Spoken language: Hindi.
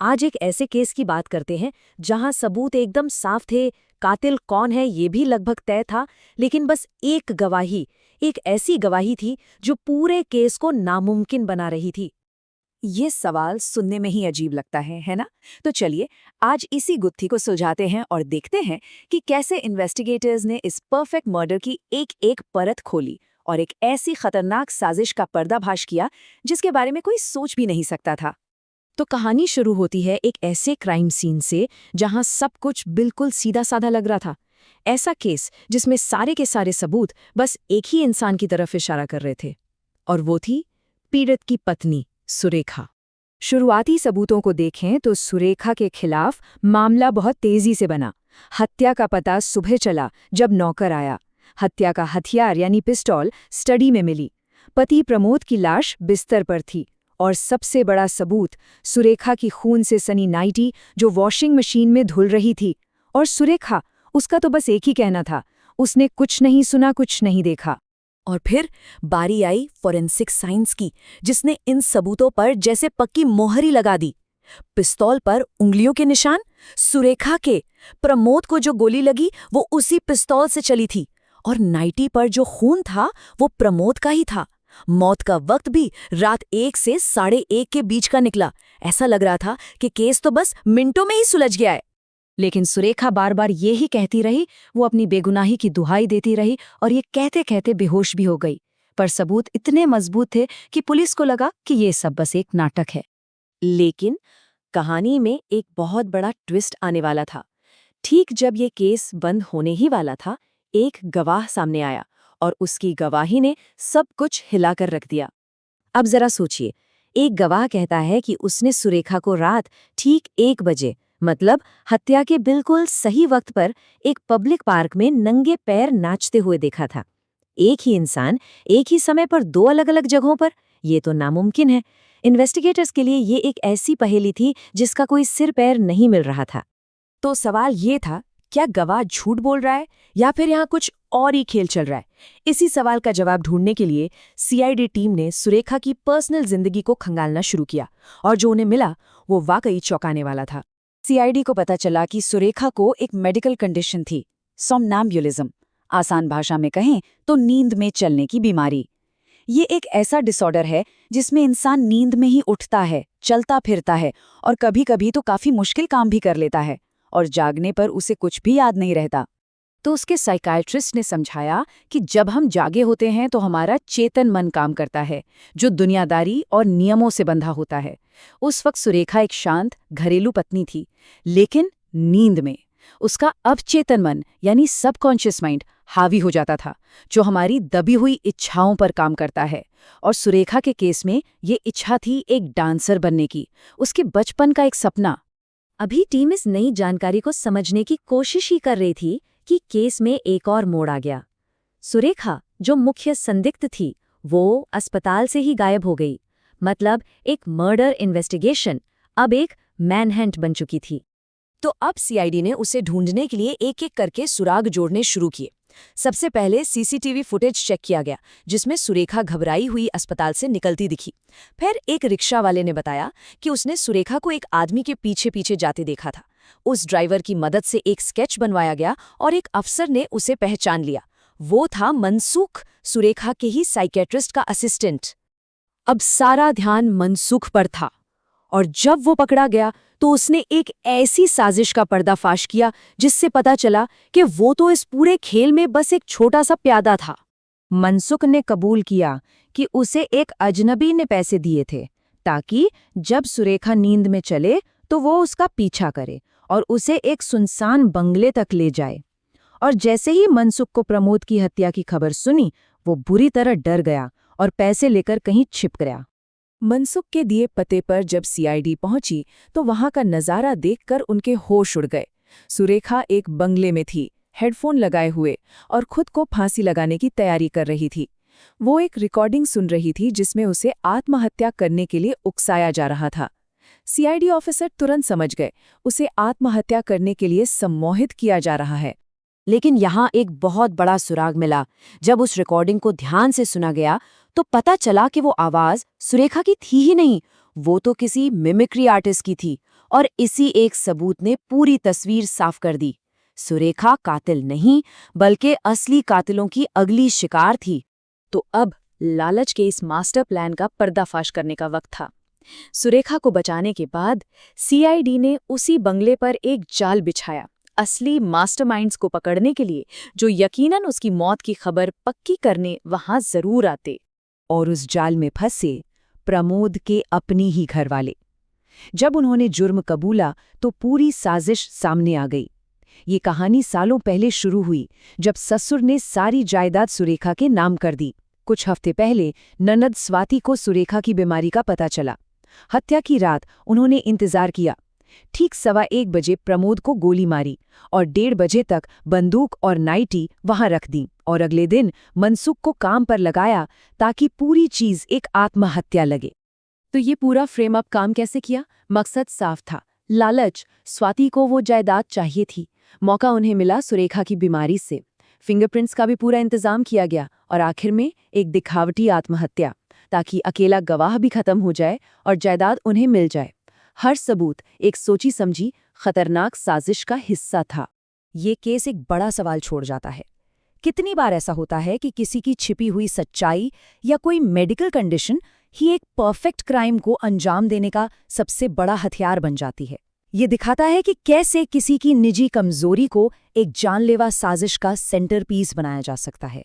आज एक ऐसे केस की बात करते हैं जहां सबूत एकदम साफ थे, कातिल कौन है ये भी लगभग तय था, लेकिन बस एक ऐसी गवाही थी जो पूरे केस को नामुमकिन बना रही थी। ये सवाल सुनने में ही अजीब लगता है ना? तो चलिए आज इसी गुत्थी को सुलझाते हैं और देखते हैं कि कैसे इन्वेस्टिगेटर्स ने इस परफेक्ट मर्डर की एक एक परत खोली और एक ऐसी खतरनाक साजिश का पर्दाफाश किया जिसके बारे में कोई सोच भी नहीं सकता था। तो कहानी शुरू होती है एक ऐसे क्राइम सीन से जहां सब कुछ बिल्कुल सीधा साधा लग रहा था। ऐसा केस जिसमें सारे के सारे सबूत बस एक ही इंसान की तरफ इशारा कर रहे थे, और वो थी पीड़ित की पत्नी सुरेखा। शुरुआती सबूतों को देखें तो सुरेखा के खिलाफ मामला बहुत तेजी से बना। हत्या का पता सुबह चला जब नौकर आया। हत्या का हथियार यानी पिस्टल स्टडी में मिली। पति प्रमोद की लाश बिस्तर पर थी। और सबसे बड़ा सबूत सुरेखा की खून से सनी नाइटी जो वॉशिंग मशीन में धुल रही थी। और सुरेखा, उसका तो बस एक ही कहना था, उसने कुछ नहीं सुना, कुछ नहीं देखा। और फिर बारी आई फॉरेंसिक साइंस की, जिसने इन सबूतों पर जैसे पक्की मोहर ही लगा दी। पिस्तौल पर उंगलियों के निशान सुरेखा के, प्रमोद को जो गोली लगी वो उसी पिस्तौल से चली थी, और नाइटी पर जो खून था वो प्रमोद का ही था। मौत का वक्त भी रात 1 से 1:30 के बीच का निकला। ऐसा लग रहा था कि केस तो बस मिनटों में ही सुलझ गया है। लेकिन सुरेखा बार बार ये ही कहती रही, वो अपनी बेगुनाही की दुहाई देती रही और ये कहते कहते बेहोश भी हो गई। पर सबूत इतने मजबूत थे कि पुलिस को लगा कि ये सब बस एक नाटक है। लेकिन कहानी में एक बहुत बड़ा ट्विस्ट आने वाला था। ठीक जब ये केस बंद होने ही वाला था, एक गवाह सामने आया और उसकी गवाही ने सब कुछ हिलाकर रख दिया। अब जरा सोचिए, एक गवाह कहता है कि उसने सुरेखा को रात ठीक 1 बजे, मतलब हत्या के बिल्कुल सही वक्त पर, एक पब्लिक पार्क में नंगे पैर नाचते हुए देखा था। एक ही इंसान एक ही समय पर 2 अलग-अलग जगहों पर, ये तो नामुमकिन है। इन्वेस्टिगेटर्स के लिए ये एक ऐसी पहेली थी जिसका कोई सिर पैर नहीं मिल रहा था। तो सवाल ये था, क्या गवाह झूठ बोल रहा है या फिर यहाँ कुछ और ही खेल चल रहा है? इसी सवाल का जवाब ढूंढने के लिए सीआईडी टीम ने सुरेखा की पर्सनल जिंदगी को खंगालना शुरू किया, और जो उन्हें मिला वो वाकई चौंकाने वाला था। सीआईडी को पता चला कि सुरेखा को एक मेडिकल कंडीशन थी, सोमनैम्बुलिज्म। आसान भाषा में कहें तो नींद में चलने की बीमारी। ये एक ऐसा डिसऑर्डर है जिसमें इंसान नींद में ही उठता है, चलता फिरता है और कभी-कभी तो काफी मुश्किल काम भी कर लेता है, और जागने पर उसे कुछ भी याद नहीं रहता। तो उसके साइकियाट्रिस्ट ने समझाया कि जब हम जागे होते हैं तो हमारा चेतन मन काम करता है, जो दुनियादारी और नियमों से बंधा होता है। उस वक्त सुरेखा एक शांत घरेलू पत्नी थी, लेकिन नींद में उसका अवचेतन मन यानी सबकॉन्शियस माइंड हावी हो जाता था, जो हमारी दबी हुई इच्छाओं पर काम करता है। और सुरेखा के केस में ये इच्छा थी एक डांसर बनने की, उसके बचपन का एक सपना। अभी टीम इस नई जानकारी को समझने की कोशिश ही कर रही थी कि केस में एक और मोड़ आ गया। सुरेखा, जो मुख्य संदिग्ध थी, वो अस्पताल से ही गायब हो गई। मतलब एक मर्डर इन्वेस्टिगेशन अब एक मैनहंट बन चुकी थी। तो अब सीआईडी ने उसे ढूंढने के लिए एक-एक करके सुराग जोड़ने शुरू किए। सबसे पहले सीसीटीवी फुटेज चेक किया गया, जिसमें सुरेखा घबराई हुई अस्पताल से निकलती दिखी। फिर एक रिक्शा वाले ने बताया कि उसने सुरेखा को एक आदमी के पीछे पीछे जाते देखा था। उस ड्राइवर की मदद से एक स्केच बनवाया गया और एक अफसर ने उसे पहचान लिया। वो था मनसुख, सुरेखा के ही साइकियाट्रिस्ट का असिस्टेंट। अब सारा ध्यान मनसुख पर था, और जब वो पकड़ा गया तो उसने एक ऐसी साजिश का पर्दाफाश किया जिससे पता चला कि वो तो इस पूरे खेल में बस एक छोटा सा प्यादा था। मनसुख ने कबूल किया कि उसे एक अजनबी ने पैसे दिए थे ताकि जब सुरेखा नींद में चले तो वो उसका पीछा करे और उसे एक सुनसान बंगले तक ले जाए। और जैसे ही मनसुख को प्रमोद की हत्या की खबर सुनी, वो बुरी तरह डर गया और पैसे लेकर कहीं छिप गया। मनसुख के दिए पते पर जब सीआईडी पहुंची तो वहां का नजारा देखकर उनके होश उड़ गए। सुरेखा एक बंगले में थी, हेडफोन लगाए हुए, और खुद को फांसी लगाने की तैयारी कर रही थी। वो एक रिकॉर्डिंग सुन रही थी जिसमें उसे आत्महत्या करने के लिए उकसाया जा रहा था। सीआईडी ऑफिसर तुरंत समझ गए, उसे आत्महत्या करने के लिए सम्मोहित किया जा रहा है। लेकिन यहाँ एक बहुत बड़ा सुराग मिला। जब उस रिकॉर्डिंग को ध्यान से सुना गया तो पता चला कि वो आवाज सुरेखा की थी ही नहीं, वो तो किसी मिमिक्री आर्टिस्ट की थी। और इसी एक सबूत ने पूरी तस्वीर साफ कर दी। सुरेखा कातिल नहीं, बल्कि असली कातिलों की अगली शिकार थी। तो अब लालच के इस मास्टर प्लान का पर्दाफाश करने का वक्त था। सुरेखा को बचाने के बाद सीआईडी ने उसी बंगले पर एक जाल बिछाया, असली मास्टरमाइंड्स को पकड़ने के लिए, जो यकीनन उसकी मौत की खबर पक्की करने वहां जरूर आते। और उस जाल में फंसे प्रमोद के अपनी ही घरवाले। जब उन्होंने जुर्म कबूला तो पूरी साजिश सामने आ गई। ये कहानी सालों पहले शुरू हुई, जब ससुर ने सारी जायदाद सुरेखा के नाम कर दी। कुछ हफ्ते पहले ननद स्वाति को सुरेखा की बीमारी का पता चला। हत्या की रात उन्होंने इंतजार किया। ठीक 1:15 बजे प्रमोद को गोली मारी और 1:30 बजे तक बंदूक और नाइटी वहां रख दी, और अगले दिन मनसुख को काम पर लगाया ताकि पूरी चीज एक आत्महत्या लगे। तो ये पूरा फ्रेम अप काम कैसे किया? मकसद साफ था, लालच। स्वाति को वो जायदाद चाहिए थी, मौका उन्हें मिला सुरेखा की बीमारी से। फिंगरप्रिंट्स का भी पूरा इंतजाम किया गया, और आखिर में एक दिखावटी आत्महत्या, ताकि अकेला गवाह भी खत्म हो जाए और जायदाद उन्हें मिल जाए। हर सबूत एक सोची समझी खतरनाक साजिश का हिस्सा था। ये केस एक बड़ा सवाल छोड़ जाता है। कितनी बार ऐसा होता है कि किसी की छिपी हुई सच्चाई या कोई मेडिकल कंडीशन ही एक परफेक्ट क्राइम को अंजाम देने का सबसे बड़ा हथियार बन जाती है। ये दिखाता है कि कैसे किसी की निजी कमजोरी को एक जानलेवा साजिश का सेंटरपीस बनाया जा सकता है।